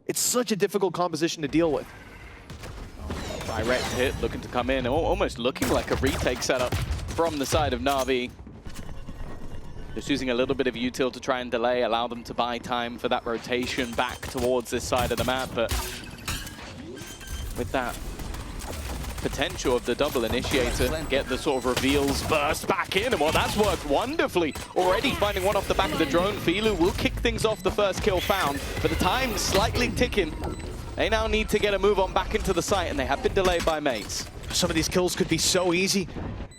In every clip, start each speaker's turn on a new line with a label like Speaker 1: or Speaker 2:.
Speaker 1: It's such a difficult composition to deal with.
Speaker 2: Direct hit, looking to come in, almost looking like a retake setup from the side of NAVI. Just using a little bit of util to try and delay, allow them to buy time for that rotation back towards this side of the map, but with that potential of the double initiator, get the sort of reveals burst back in, and well, that's worked wonderfully. Already finding one off the back of the drone. Filu will kick things off, the first kill found, but the time's slightly ticking. They now need to get a move on back into the site, and they have been delayed by Mates.
Speaker 1: Some of these kills could be so easy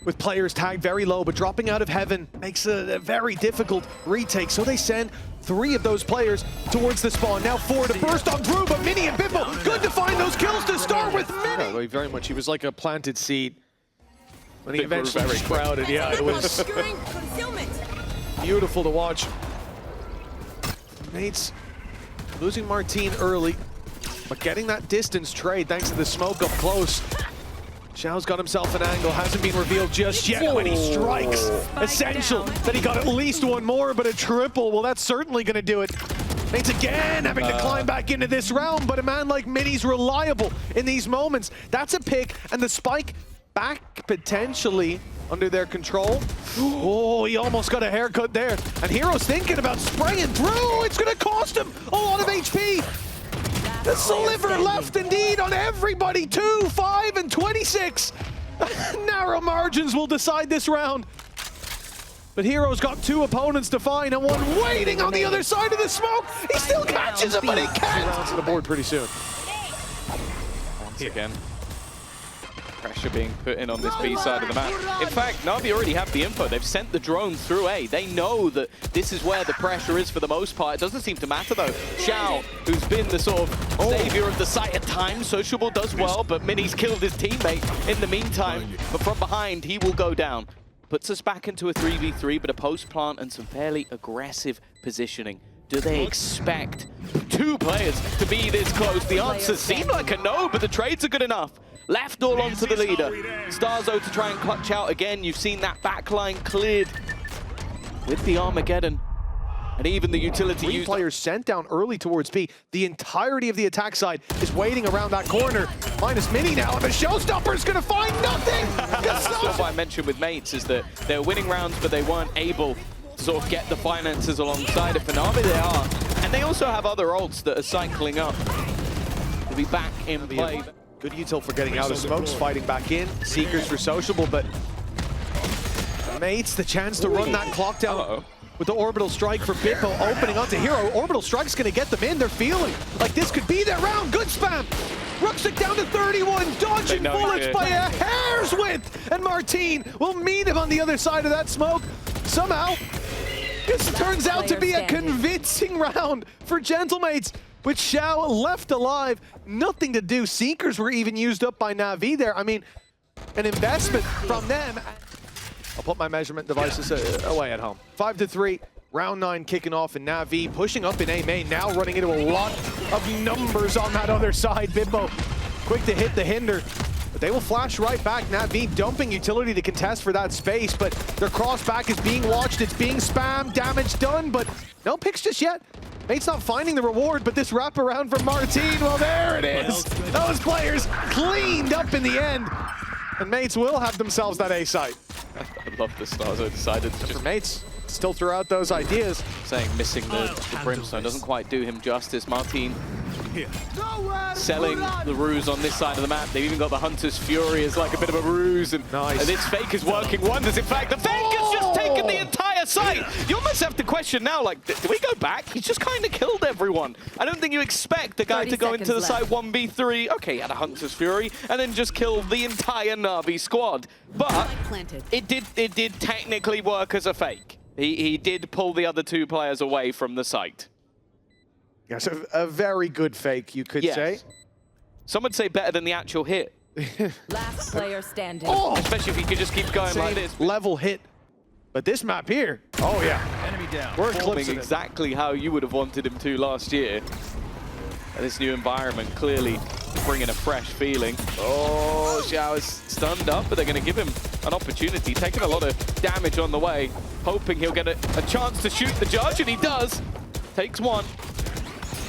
Speaker 1: with players tagged very low, but dropping out of heaven makes a very difficult retake. So they send 3 of those players towards the spawn. Now 4 to burst on through, but Minny and bipo, good to find those kills to start with Minny. Yeah, very much. He was like a planted seed when he eventually sprouted. Yeah, it was beautiful to watch. Mates losing Marteen early, but getting that distance trade thanks to the smoke up close. Shao's got himself an angle, hasn't been revealed just yet when he strikes. Essential that he got at least one more, but a triple, well, that's certainly going to do it. Mates again having to climb back into this round, but a man like Minny's reliable in these moments. That's a pick, and the spike back potentially under their control. Oh, he almost got a haircut there. And Hiro's thinking about spraying through. It's going to cost him a lot of HP. The sliver left indeed on everybody. 2, 5, and 26. Narrow margins will decide this round. But Hiro's got 2 opponents to find and one waiting on the other side of the smoke. He still catches him, but he can't. Rounds to the board pretty soon.
Speaker 2: Once again, pressure being put in on this B side of the map. In fact, NAVI already have the info. They've sent the drone through A. They know that this is where the pressure is for the most part. It doesn't seem to matter though. Shao, who's been the sort of savior of the site at times. Sociable does well, but Minny's killed his teammate in the meantime. But from behind, he will go down. Puts us back into a 3v3, but a post plant and some fairly aggressive positioning. Do they expect 2 players to be this close? The answers seem like a no, but the trades are good enough. Left all onto the leader. starxo to try and clutch out again. You've seen that backline cleared with the Armageddon. And even the utility
Speaker 1: 3 players sent down early towards B. The entirety of the attack side is waiting around that corner. Minus Minny now, and the showstopper's gonna find nothing!
Speaker 2: That's what I mentioned with Mates, is that they're winning rounds, but they weren't able to sort of get the finances alongside it. For NAVI, they are. And they also have other ults that are cycling up to be back in play.
Speaker 1: Good util for getting out of smokes, fighting back in. Seekers for sociable, but Mates, the chance to run that clock down with the orbital strike for bipo, opening onto Hiro. Orbital strike's gonna get them in. They're feeling like this could be their round. Good spam. Ruxic down to 31, dodging bullets by a hair's width, and Marteen will meet him on the other side of that smoke. Somehow, this turns out to be a convincing round for Gentlemates. With Shao left alive, nothing to do. Seekers were even used up by NAVI there. I mean, an investment from them. I'll put my measurement devices away at home. 5-3, round 9 kicking off, and NAVI pushing up in A main, now running into a lot of numbers on that other side. bipo quick to hit the hinder, but they will flash right back. NAVI dumping utility to contest for that space, but their cross back is being watched. It's being spammed, damage done, but no picks just yet. Mates not finding the reward, but this wraparound from Marteen, well, there it is. Those players cleaned up in the end. And Mates will have themselves that A site.
Speaker 2: I love the starxo decided to just...
Speaker 1: Mates still threw out those ideas.
Speaker 2: Saying missing the brimstone doesn't quite do him justice. Marteen selling the ruse on this side of the map. They've even got the Hunter's Fury as like a bit of a ruse. And this fake is working wonders. In fact, the fake has just taken the entire site. You almost have to question now, like, do we go back? He's just kind of killed everyone. I don't think you expect the guy to go into the site 1v3. Okay, he had a Hunter's Fury and then just kill the entire NAVI squad. But it did technically work as a fake. He did pull the other 2 players away from the site.
Speaker 1: Yes, a very good fake, you could say.
Speaker 2: Some would say better than the actual hit.
Speaker 3: Last player standing.
Speaker 2: Especially if he could just keep going like this.
Speaker 1: Level hit. But this map here, oh yeah. Enemy down. We're eclipsing
Speaker 2: exactly how you would have wanted him to last year. And this new environment clearly bringing a fresh feeling. Oh, Shao is stunned up, but they're going to give him an opportunity. Taking a lot of damage on the way, hoping he'll get a chance to shoot the judge, and he does. Takes one.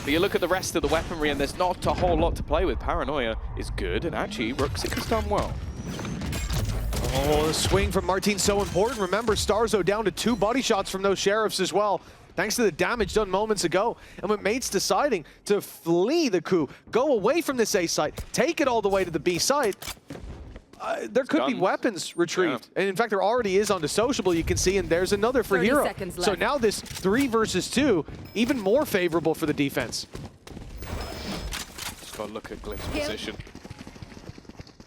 Speaker 2: But you look at the rest of the weaponry and there's not a whole lot to play with. Paranoia is good, and actually Ruxic has done well.
Speaker 1: Oh, the swing from Marteen's so important. Remember, starxo down to 2 body shots from those sheriffs as well, thanks to the damage done moments ago. And with Mates deciding to flee the coup, go away from this A site, take it all the way to the B site, there could be weapons retrieved. Yeah. And in fact, there already is on the sociable, you can see, and there's another for Hiro. So now this 3 versus 2, even more favorable for the defense.
Speaker 2: Just gotta look at GLYPH's position.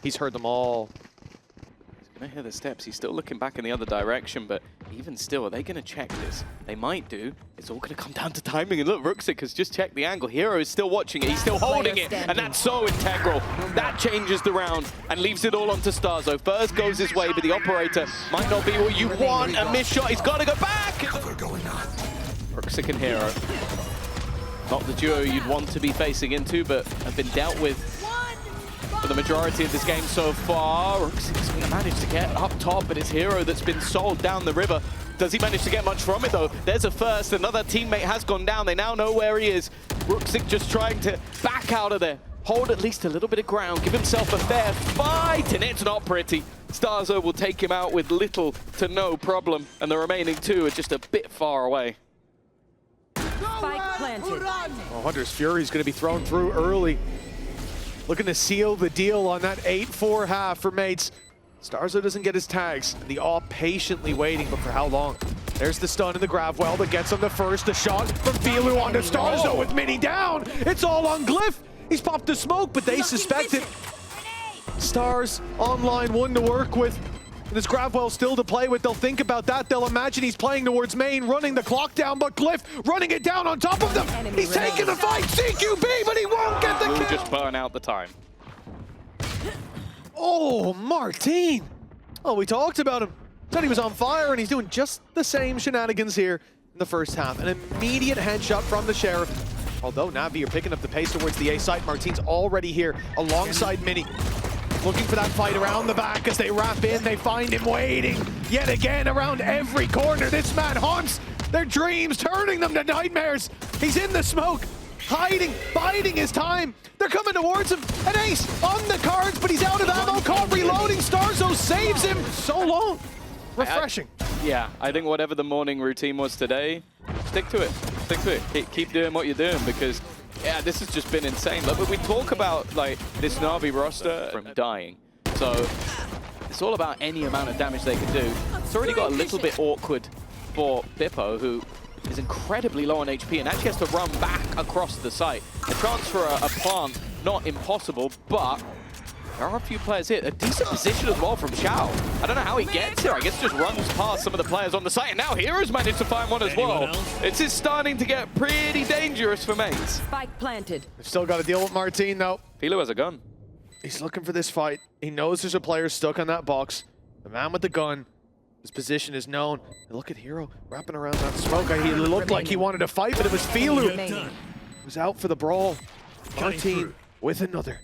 Speaker 1: He's heard them all.
Speaker 2: He's gonna hear the steps. He's still looking back in the other direction, but even still, are they gonna check this? They might do. It's all gonna come down to timing. And look, Ruxic has just checked the angle. Hiro is still watching it. He's still holding it, and that's so integral. That changes the round and leaves it all onto starxo. First goes his way, but the operator might not be what you want. A missed shot. He's got to go back. Ruxic and Hiro. Not the duo you'd want to be facing into, but have been dealt with for the majority of this game so far. Ruxic's going to manage to get up top, but it's Hiro that's been sold down the river. Does he manage to get much from it, though? There's a first. Another teammate has gone down. They now know where he is. Ruxic just trying to back out of there. Hold at least a little bit of ground. Give himself a fair fight, and it's not pretty. starxo will take him out with little to no problem, and the remaining 2 are just a bit far away.
Speaker 3: Spike planted.
Speaker 1: Oh, Hunter's Fury's going to be thrown through early. Looking to seal the deal on that 8-4 half for Mates. starxo doesn't get his tags. The AWP patiently waiting, but for how long? There's the stun in the grab well that gets him the first. A shot from Filu onto starxo with Minny down. It's all on GLYPH. He's popped the smoke, but they suspect it. Stars online, 1 to work with. This grab well still to play with. They'll think about that. They'll imagine he's playing towards main, running the clock down, but GLYPH running it down on top of them. He's taking the fight, CQB, but he won't get the kill.
Speaker 2: Just burn out the time.
Speaker 1: Oh, Marteen. Oh, we talked about him. Said he was on fire, and he's doing just the same shenanigans here in the first half. An immediate headshot from the Sheriff. Although NAVI are picking up the pace towards the A site, Marteen's already here alongside Minny. Looking for that fight around the back as they wrap in. They find him waiting yet again around every corner. This man haunts their dreams, turning them to nightmares. He's in the smoke, hiding, biding his time. They're coming towards him. An ace on the cards, but he's out of ammo. Caught reloading. starxo saves him. So long. Refreshing.
Speaker 2: Yeah, I think whatever the morning routine was today, stick to it. Stick to it. Keep doing what you're doing, because yeah, this has just been insane. Like, we talk about like this NAVI roster from dying. So it's all about any amount of damage they can do. It's already got a little bit awkward for bipo, who is incredibly low on HP and actually has to run back across the site. A chance for a plant, not impossible, but there are a few players here. A decent position as well from Shao. I don't know how he gets here. I guess just runs past some of the players on the site. And now Hiro's managed to find one as well. This is starting to get pretty dangerous for Mates.
Speaker 3: Spike planted.
Speaker 1: They've still got to deal with Marteen, though.
Speaker 2: Filu has a gun.
Speaker 1: He's looking for this fight. He knows there's a player stuck on that box. The man with the gun. His position is known. And look at Hiro wrapping around that smoke. He looked like he wanted to fight, but it was Filu. He was out for the brawl. Marteen with another.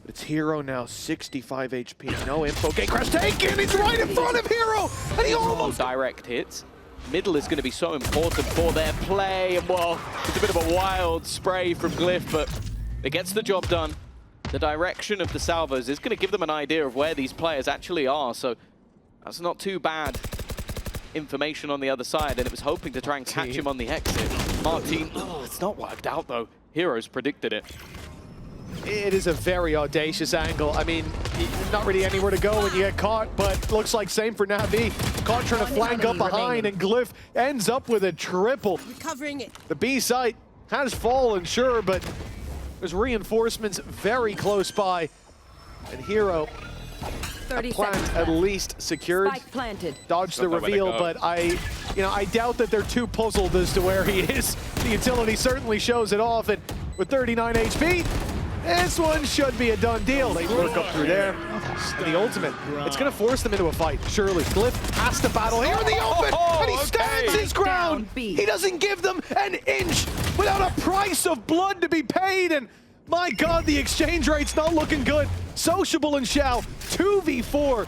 Speaker 1: But it's Hiro now, 65 HP, no info. Gatecrash taken, he's right in front of Hiro, and he almost...
Speaker 2: Direct hits. Middle is going to be so important for their play, and well, it's a bit of a wild spray from GLYPH, but it gets the job done. The direction of the salvos is going to give them an idea of where these players actually are, so that's not too bad information on the other side, and it was hoping to try and catch him on the exit. Marteen, it's not worked out though. Hiro's predicted it.
Speaker 1: It is a very audacious angle. I mean, not really anywhere to go when you get caught, but looks like same for NAVI. Caught trying to flank up behind, and GLYPH ends up with a triple.
Speaker 3: Recovering it.
Speaker 1: The B site has fallen, sure, but there's reinforcements very close by. And Hiro, a plant at least secured.
Speaker 3: Spike planted.
Speaker 1: Dodged the reveal, but I doubt that they're too puzzled as to where he is. The utility certainly shows it off, and with 39 HP, this one should be a done deal. They work up through there. And the ultimate, it's going to force them into a fight, surely. GLYPH has to battle here in the open, and he stands his ground. He doesn't give them an inch without a price of blood to be paid, and my God, the exchange rate's not looking good. sociablEE and Shao, 2v4.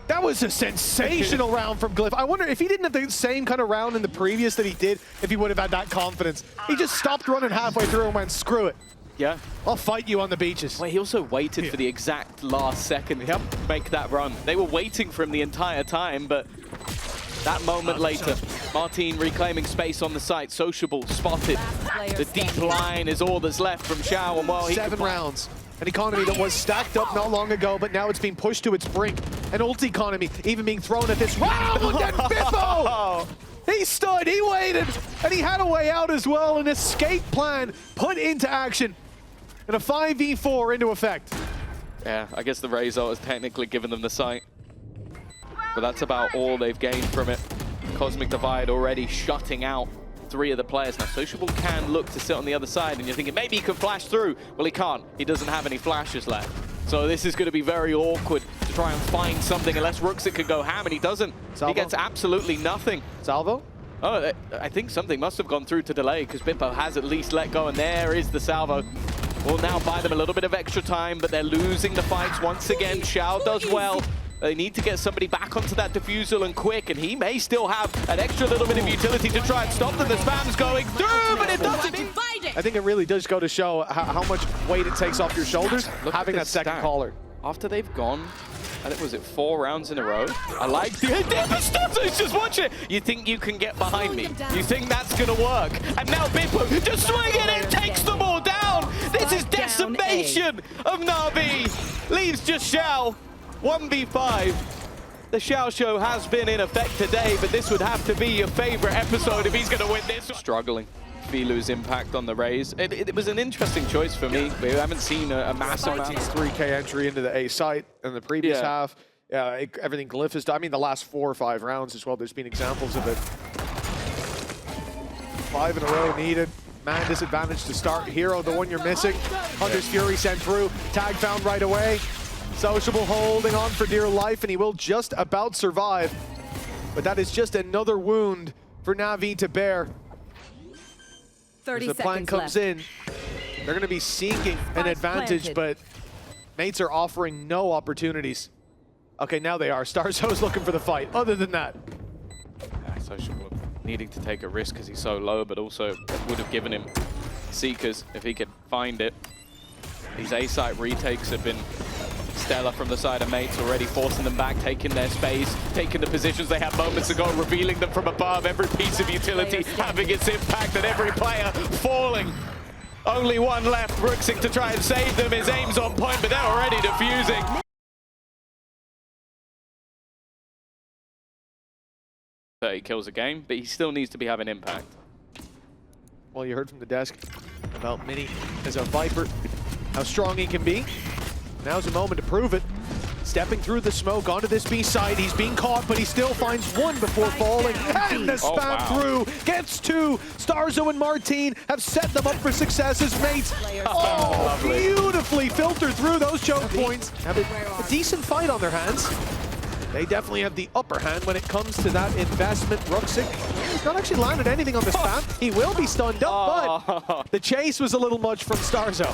Speaker 1: That was a sensational round from GLYPH. I wonder if he didn't have the same kind of round in the previous that he did, if he would have had that confidence. He just stopped running halfway through and went, screw it.
Speaker 2: Yeah.
Speaker 1: I'll fight you on the beaches.
Speaker 2: Well, he also waited for the exact last second to make that run. They were waiting for him the entire time, but that moment later, Marteen reclaiming space on the site. Sociable spotted. The deep line is all that's left from Shao. And well, he
Speaker 1: 7 rounds. An economy that was stacked up not long ago, but now it's being pushed to its brink. An ult economy even being thrown at this round. And bipo! He stood, he waited, and he had a way out as well. An escape plan put into action. And a 5v4 into effect.
Speaker 2: Yeah, I guess the Razor has technically given them the site. But that's about all they've gained from it. Cosmic Divide already shutting out 3 of the players. Now, Sociable can look to sit on the other side, and you're thinking maybe he can flash through. Well, he can't. He doesn't have any flashes left. So this is going to be very awkward to try and find something unless Ruxic can go ham, and he doesn't.
Speaker 1: Salvo?
Speaker 2: He gets absolutely nothing.
Speaker 1: Salvo?
Speaker 2: Oh, I think something must have gone through to delay, because bipo has at least let go, and there is the salvo. Will now buy them a little bit of extra time, but they're losing the fights once again. Shao does well. They need to get somebody back onto that defusal and quick, and he may still have an extra little bit of utility to try and stop them. The spam's going through, but it doesn't.
Speaker 1: I think it really does go to show how much weight it takes off your shoulders, having that second caller.
Speaker 2: After they've gone, I think, was it 4 rounds in a row? I like the idea, but Stephen's just watch it. You think you can get behind me? You think that's gonna work? And now bipo just swinging it, takes them all down. This is decimation of NAVI. Leaves just Shao. 1v5. The Shao show has been in effect today, but this would have to be your favorite episode if he's going to win this. Struggling. Filu's impact on the Rays. It was an interesting choice for me. We haven't seen a massive
Speaker 1: 3K entry into the A site in the previous half. Everything GLYPH has done. I mean, the last 4 or 5 rounds as well, there's been examples of it. 5 in a row needed. Man disadvantage to start. Hero, the one you're missing. Hunter's Fury sent through. Tag found right away. Sociable holding on for dear life, and he will just about survive. But that is just another wound for NAVI to bear.
Speaker 3: 30
Speaker 1: As the plan comes in, they're going to be seeking an advantage, but mates are offering no opportunities. Okay, now they are. starxo's looking for the fight. Other than that,
Speaker 2: Sociable needing to take a risk because he's so low, but also would have given him Seekers if he could find it. These A-site retakes have been stellar from the side of mates, already forcing them back, taking their space, taking the positions they had moments ago, revealing them from above, every piece of utility having its impact, and every player falling. Only one left, Ruxic, to try and save them. His aim's on point, but they're already defusing. He kills a game, but he still needs to be having impact.
Speaker 1: Well, you heard from the desk about Minny as a Viper, how strong he can be. Now's the moment to prove it. Stepping through the smoke onto this B side. He's being caught, but he still finds one before falling. And the spam through gets 2. starxo and Marteen have set them up for success as mates. Oh, beautifully filtered through those choke points. Have a decent fight on their hands. They definitely have the upper hand when it comes to that investment. Ruxic, he's not actually landed anything on the spam. He will be stunned up, but the chase was a little much from starxo.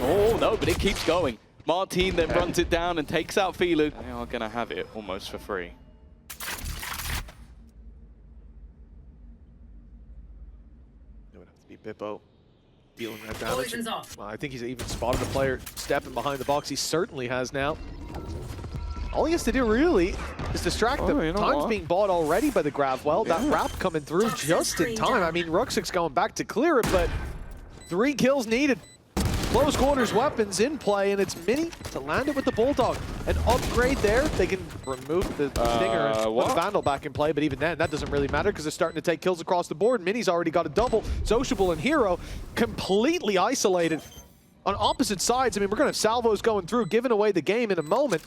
Speaker 2: Oh, no, but it keeps going. Marteen then runs it down and takes out Filu. They are going to have it almost for free.
Speaker 1: It would have to be bipo dealing that damage. Well, I think he's even spotted a player stepping behind the box. He certainly has now. All he has to do really is distract them.
Speaker 2: You know
Speaker 1: Time's
Speaker 2: what?
Speaker 1: being bought already by the grab. Well, that wrap coming through just in time. I mean, Ruxic's going back to clear it, but 3 kills needed. Close quarters weapons in play, and it's Minny to land it with the Bulldog. An upgrade there. They can remove the Stinger and put the Vandal back in play, but even then, that doesn't really matter because they're starting to take kills across the board. Minny's already got a double. Sociable and Hiro completely isolated on opposite sides. I mean, we're going to have salvos going through, giving away the game in a moment.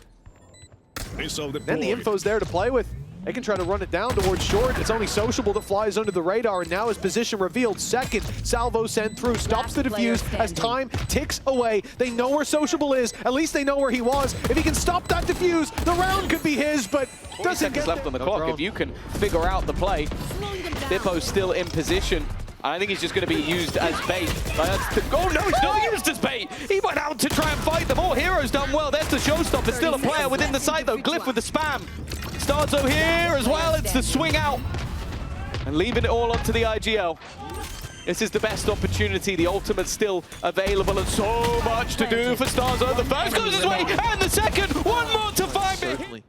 Speaker 1: Then the info's there to play with. They can try to run it down towards short. It's only Sociable that flies under the radar, and now his position revealed. Second, salvo sent through, stops the defuse as time ticks away. They know where Sociable is. At least they know where he was. If he can stop that defuse, the round could be his, but doesn't get
Speaker 2: left on the clock. If you can figure out the play, bipo's still in position. I think he's just going to be used as bait. Oh no, he's not used as bait! He went out to try and fight them all. Hero's done well. There's the showstopper. Still a player within the site though. Glyph with the spam. starxo here as well. It's the swing out. And leaving it all onto the IGL. This is the best opportunity. The ultimate's still available and so much to do for starxo. The first goes his way and the second. One more to find it.
Speaker 1: Certainly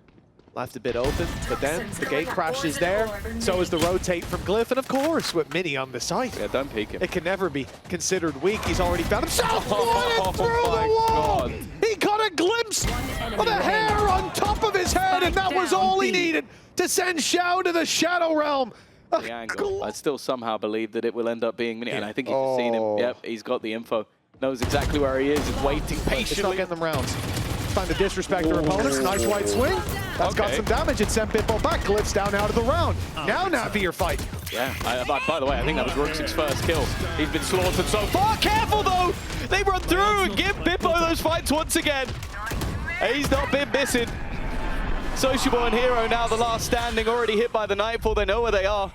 Speaker 1: left a bit open, but then the gate crash is there. So is the rotate from Glyph, and of course with Minny on the site.
Speaker 2: Yeah, don't peek him.
Speaker 1: It can never be considered weak. He's already found himself.
Speaker 2: Oh
Speaker 1: Through
Speaker 2: my
Speaker 1: the wall.
Speaker 2: God.
Speaker 1: He got a glimpse of the hair on top of his head, and that was all he needed to send Shao to the Shadow Realm.
Speaker 2: The angle. I still somehow believe that it will end up being Minny, and I think he's just seen him. Yep, he's got the info. Knows exactly where he is waiting patiently.
Speaker 1: It's not getting them rounds. Time to disrespect their opponents. Nice white swing. That's got some damage. It sent bipo back. Glyph's down out of the round. Now NAVI are fighting.
Speaker 2: Yeah, by the way, I think that was Ruxic's first kill. He's been slaughtered so far. Careful though! They run through and give bipo those fights once again. He's not been missing. sociablEE and Hiro now the last standing, already hit by the Nightfall. They know where they are.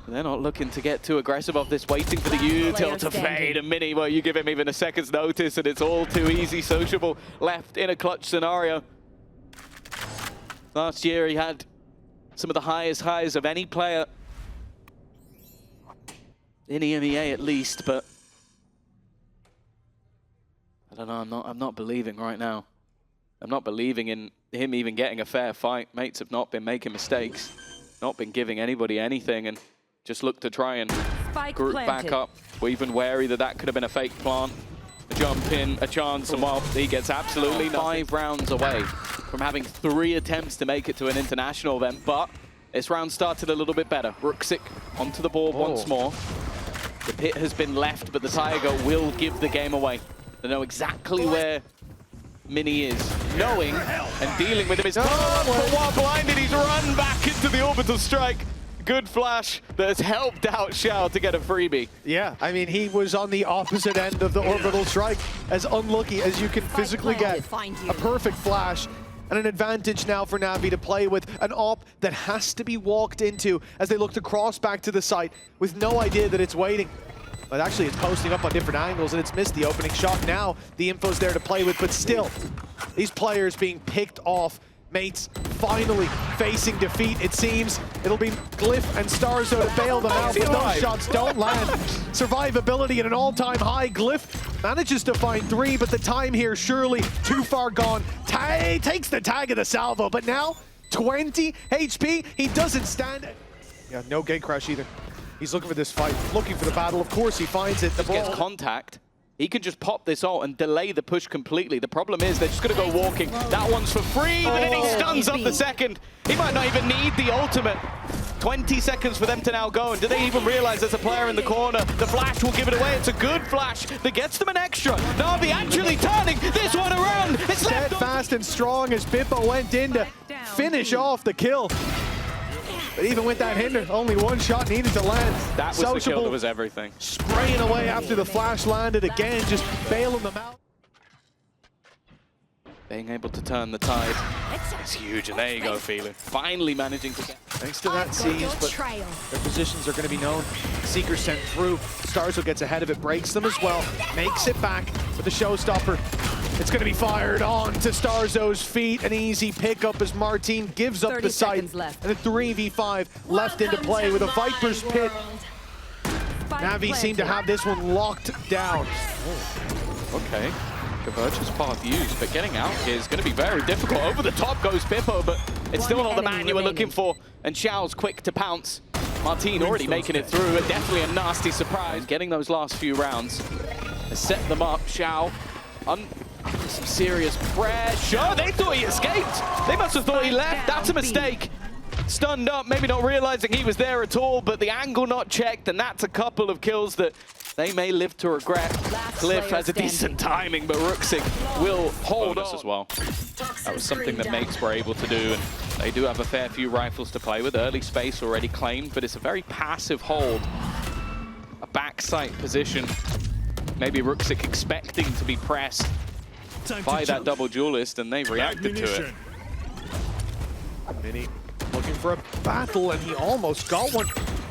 Speaker 2: They're not looking to get too aggressive off this, waiting for the util to fade. And Minny, well, you give him even a second's notice and it's all too easy. sociablEE left in a clutch scenario. Last year he had some of the highest highs of any player in EMEA at least, but I don't know, I'm not believing right now. I'm not believing in him even getting a fair fight. Mates have not been making mistakes, not been giving anybody anything, and just look to try and group back up. We're even wary that that could have been a fake plant. A jump in, a chance, and while he gets absolutely nothing. 5 rounds away from having 3 attempts to make it to an international event, but this round started a little bit better. Ruxic onto the board once more. The pit has been left, but the Tiger will give the game away. They know exactly where Minny is. Knowing and dealing with him is but while blinded, he's run back into the orbital strike. Good flash that has helped out Shao to get a freebie.
Speaker 1: Yeah, I mean, he was on the opposite end of the orbital strike, as unlucky as you can physically get. A perfect flash and an advantage now for NAVI to play with, an op that has to be walked into as they look to cross back to the site with no idea that it's waiting. But actually, it's posting up on different angles, and it's missed the opening shot. Now, the info's there to play with, but still, these players being picked off. Mates finally facing defeat, it seems. It'll be Glyph and starxo to bail them out, but those shots don't land. Survivability at an all-time high. Glyph manages to find 3, but the time here surely too far gone. Takes the tag of the salvo, but now 20 HP. He doesn't stand. Yeah, no gate crash either. He's looking for this fight, looking for the battle. Of course, he finds it. The ball
Speaker 2: gets contact. He can just pop this ult and delay the push completely. The problem is they're just going to go walking. That one's for free, but then he stuns up the second. He might not even need the ultimate. 20 seconds for them to now go, and do they even realize there's a player in the corner? The flash will give it away. It's a good flash that gets them an extra. NAVI actually turning this one around. It's left
Speaker 1: fast and strong as bipo went in to finish off the kill. But even with that hinder, only 1 shot needed to land.
Speaker 2: That was the kill that was everything.
Speaker 1: Spraying away after the flash landed again, just bailing them out.
Speaker 2: Being able to turn the tide is huge, and there you go, Filu. Finally managing to get...
Speaker 1: Thanks to that seize, but their positions are going to be known. Seeker sent through. starxo gets ahead of it, breaks them as well, makes it back with the showstopper. It's going to be fired on to starxo's feet. An easy pickup as Marteen gives up the site. And a 3v5 left into play with a Viper's Pit. NAVI seem to have this one locked down.
Speaker 2: Okay. Convergence path used, but getting out here is going to be very difficult. Over the top goes bipo, but it's still not the man you were looking for. And Shao's quick to pounce. Marteen already making it through, but definitely a nasty surprise. Getting those last few rounds has set them up. Shao some serious pressure. They thought he escaped. They must have thought he left. That's a mistake. Stunned up, maybe not realizing he was there at all, but the angle not checked, and that's a couple of kills that they may live to regret. Glyph has a decent timing, but Ruxic will hold on as well. That was something that Mates were able to do, and they do have a fair few rifles to play with. Early space already claimed, but it's a very passive hold. A backside position. Maybe Ruxic expecting to be pressed by that double duelist, and they reacted to it.
Speaker 1: Minny looking for a battle, and he almost got one.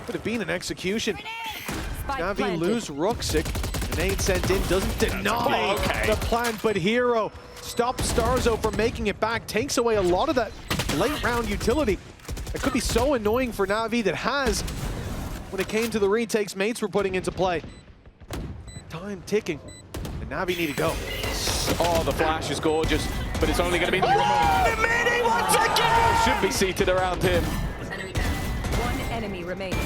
Speaker 1: Could have been an execution.
Speaker 3: Spike
Speaker 1: NAVI
Speaker 3: planted.
Speaker 1: lose Ruxic. The nade sent in doesn't deny the plan, but Hiro stops starxo from making it back, takes away a lot of that late round utility. It could be so annoying for NAVI that has, when it came to the retakes Mates were putting into play. Time ticking, and NAVI need to go.
Speaker 2: Oh, the flash is gorgeous, but it's only going to be Minny once again! Should be seated around him.
Speaker 3: One enemy remaining.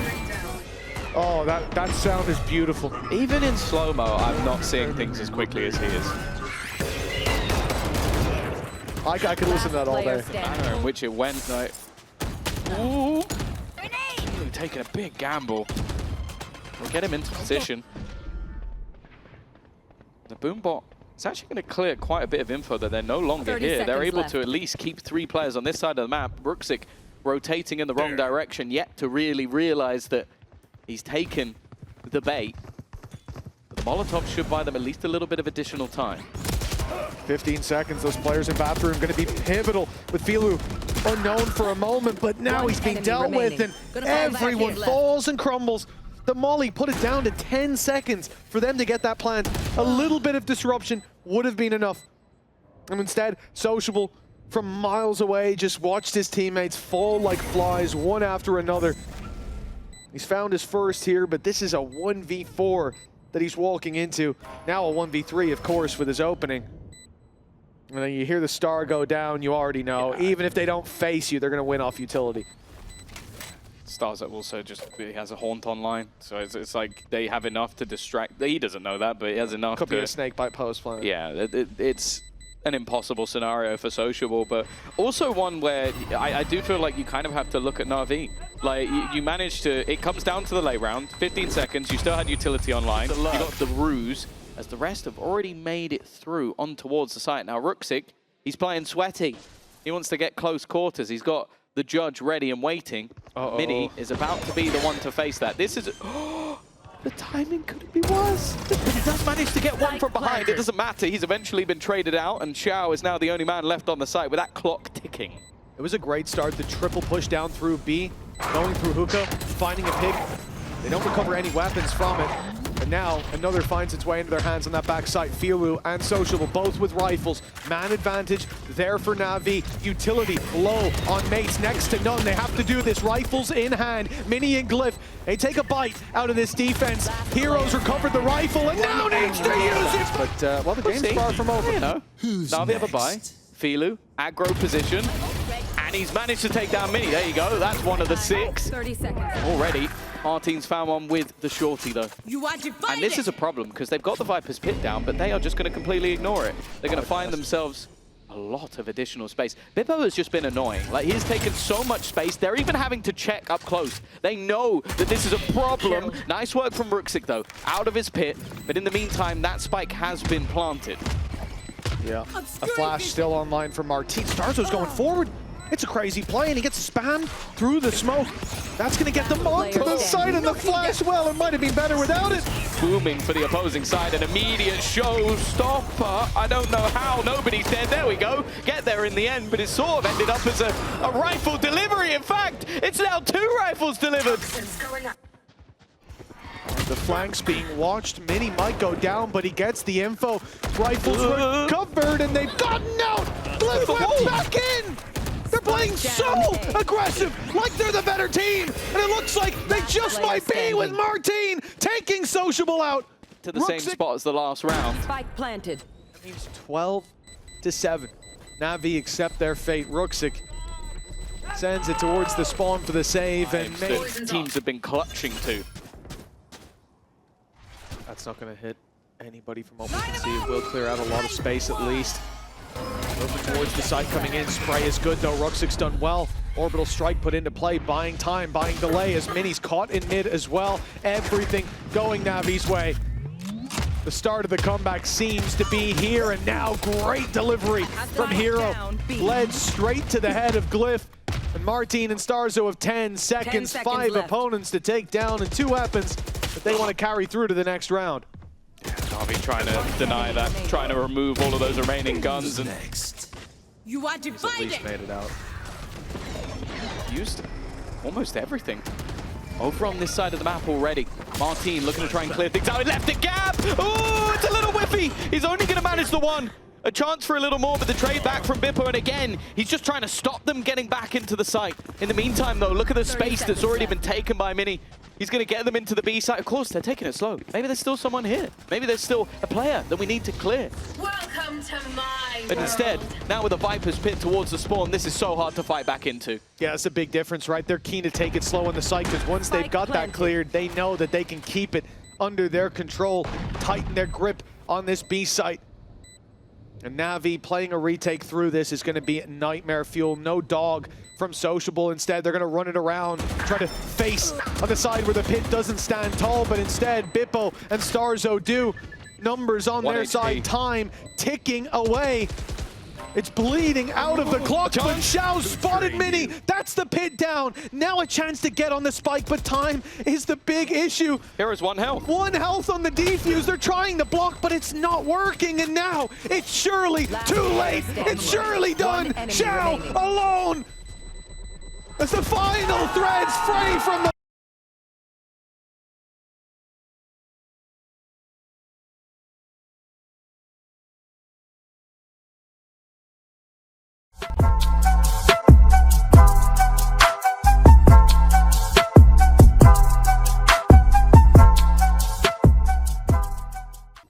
Speaker 1: Oh, that sound is beautiful.
Speaker 2: Even in slow-mo, I'm not seeing things as quickly as he is.
Speaker 1: I could listen to that all day.
Speaker 2: The manner in which it went, like... Ooh! Really taking a big gamble. We'll get him into position. The Boombot is actually going to clear quite a bit of info that they're no longer here. They're able to at least keep 3 players on this side of the map. Ruxic rotating in the wrong direction, yet to really realize that he's taken the bait. But the Molotov should buy them at least a little bit of additional time.
Speaker 1: 15 seconds, those players in bathroom going to be pivotal with Filu unknown for a moment, but now he's being dealt with and everyone falls and crumbles. The Molly put it down to 10 seconds for them to get that plant. A little bit of disruption would have been enough. And instead, Sociable from miles away just watched his teammates fall like flies, one after another. He's found his first here, but this is a 1v4 that he's walking into. Now a 1v3, of course, with his opening. And then you hear the star go down, you already know. Yeah. Even if they don't face you, they're going to win off utility.
Speaker 2: Stars also just he has a haunt online, so it's like they have enough to distract. He doesn't know that, but he has enough.
Speaker 1: Could be a snake bite post plan.
Speaker 2: Yeah, it's an impossible scenario for Sociable, but also one where I do feel like you kind of have to look at NAVI. Like you managed to. It comes down to the late round, 15 seconds. You still had utility online. You got the ruse, as the rest have already made it through on towards the site. Now Ruxic, he's playing sweaty. He wants to get close quarters. He's got the judge ready and waiting. Minny is about to be the one to face that. This is... the timing couldn't be worse. But he does manage to get one from behind. It doesn't matter. He's eventually been traded out, and Shao is now the only man left on the site with that clock ticking.
Speaker 1: It was a great start. The triple push down through B, going through hookah, finding a pick. They don't recover any weapons from it. And now another finds its way into their hands on that backside. Filu and Sociable, both with rifles. Man advantage there for NAVI. Utility low on Mates, next to none. They have to do this. Rifles in hand. Minny and GLYPH, they take a bite out of this defense. Heroes recovered the rifle and now needs to use it. But well, the game's far from over.
Speaker 2: You know, NAVI have a bye. Filu, aggro position. And he's managed to take down Minny. There you go. That's one of the 6.
Speaker 3: 30 seconds.
Speaker 2: Already. Marteen's found one with the shorty, though. And this is a problem, because they've got the Viper's pit down, but they are just going to completely ignore it. They're going to find themselves a lot of additional space. bipo has just been annoying. Like, he's taken so much space. They're even having to check up close. They know that this is a problem. Nice work from Ruxic, though, out of his pit. But in the meantime, that spike has been planted.
Speaker 1: Yeah, a flash still online from marteen. starxo's going forward. It's a crazy play, and he gets spammed through the smoke. That's going to get them onto the side, and the flash, well, it might have been better without it.
Speaker 2: Booming for the opposing side, an immediate showstopper. I don't know how, nobody's dead. There we go. Get there in the end, but it sort of ended up as a rifle delivery. In fact, it's now 2 rifles delivered.
Speaker 1: The flanks being watched. Minny might go down, but he gets the info. Rifles recovered, and they've gotten out. GLYPH went back in. They're playing so aggressive, like they're the better team. And it looks like they just might be with Marteen taking Sociable out.
Speaker 2: To the same spot as the last round.
Speaker 3: Spike planted.
Speaker 1: That means 12-7. NAVI accept their fate. Ruxic sends it towards the spawn for the save. And
Speaker 2: teams have been clutching to.
Speaker 1: That's not going to hit anybody from what we can see. It will clear out a lot of space at least. Moving towards the side coming in. Spray is good though. Ruxic's done well. Orbital strike put into play. Buying time, buying delay as Minny's caught in mid as well. Everything going NAVI's way. The start of the comeback seems to be here, and now great delivery from Hiro. Led straight to the head of GLYPH. And Marteen and starxo have 10 seconds, 5 opponents to take down, and 2 weapons that they want to carry through to the next round.
Speaker 2: NAVI trying to deny that, trying to remove all of those remaining guns, and
Speaker 4: you are divided.
Speaker 1: At least made it out.
Speaker 2: Used almost everything. Over on this side of the map already. Marteen looking to try and clear things out. He left a gap. Oh, it's a little whiffy. He's only going to manage the one. A chance for a little more, but the trade back from bipo, and again, he's just trying to stop them getting back into the site. In the meantime, though, look at the space that's already been taken by Minny. He's going to get them into the B site. Of course, they're taking it slow. Maybe there's still someone here. Maybe there's still a player that we need to clear.
Speaker 4: Welcome to my
Speaker 2: But instead, now with a Viper's pit towards the spawn, this is so hard to fight back into.
Speaker 1: Yeah, that's a big difference, right? They're keen to take it slow on the site because once they've got that cleared, they know that they can keep it under their control, tighten their grip on this B site. And NAVI playing a retake through this is going to be nightmare fuel. No dog from sociablEE. Instead, they're going to run it around, try to face on the side where the pit doesn't stand tall, but instead, bipo and starxo do. Numbers on their side, time ticking away. It's bleeding out of the clock, but Shao spotted Minny. That's the pit down. Now a chance to get on the spike, but time is the big issue.
Speaker 2: Here is 1 health.
Speaker 1: 1 health on the defuse. They're trying to block, but it's not working. And now it's surely too late. It's surely done. Shao alone. As the final threads fray from the